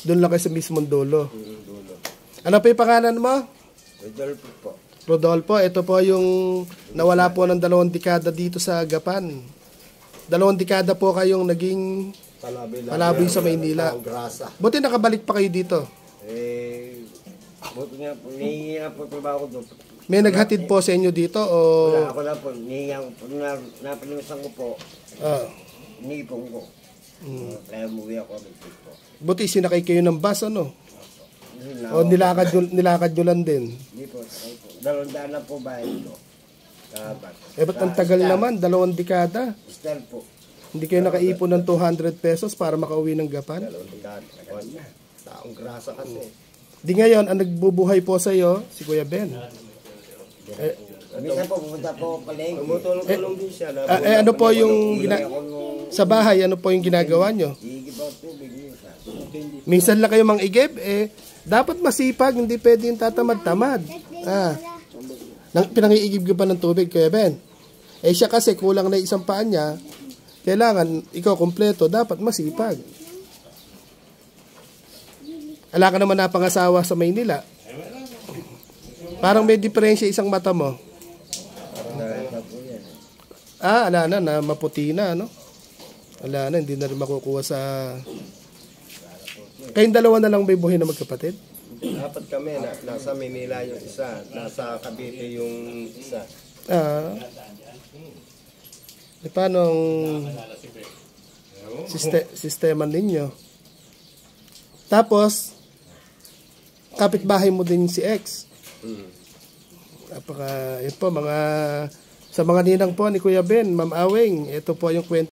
Doon lang kayo sa mismong dulo. Dulo. Ano po yung pangalan mo? Rodolfo po. Rodolfo, ito po yung nawala po ng 2 dekada dito sa Gapan. 2 dekada po kayong naging palaboy sa Maynila. Buti nakabalik pa kayo dito. Buti nga po, nihingi nga po trabaho doon. May naghatid po sa inyo dito o... Wala, ako na po, nihingi ako po, napalimusan ko po, inipong ko. Kaya umuwi ako po. Buti sinakay kayo ng bus, ano? O nilakad nyo lang din? Hindi po, 200 na po ba ito? Ba't ang tagal naman? 2 dekada? Stel po. Hindi kayo nakaipon ng 200 pesos para makauwi ng Gapan? 2 dekada. Taong grasa kasi. Di ngayon, ang nagbubuhay po sa iyo, si Kuya Ben. Minsan po, pumunta po palengke. Tumutulong din siya. Ano po yung... Sa bahay, ano po yung ginagawa nyo? Iigib ako tubig. Minsan lang kayo mang-igib, dapat masipag, hindi pwede yung tatamad-tamad. Pinangiigib ka pa ng tubig, Kuya Ben. Siya kasi kulang na isang paan niya, kailangan ikaw kompleto, dapat masipag. Ala ka naman napangasawa sa Maynila. Parang may diferensya isang mata mo. Ala na, maputi na, no? Ala na, hindi na rin makukuha sa... Kayong dalawa na lang may buhay na magkapatid? Dapat kami, nasa Manila yung isa, nasa Cavite yung isa. Paano ang sistema ninyo? Tapos, kapitbahay mo din si X. Yun po, sa mga ninang po ni Kuya Ben, Ma'am Aweng, ito po yung kwento.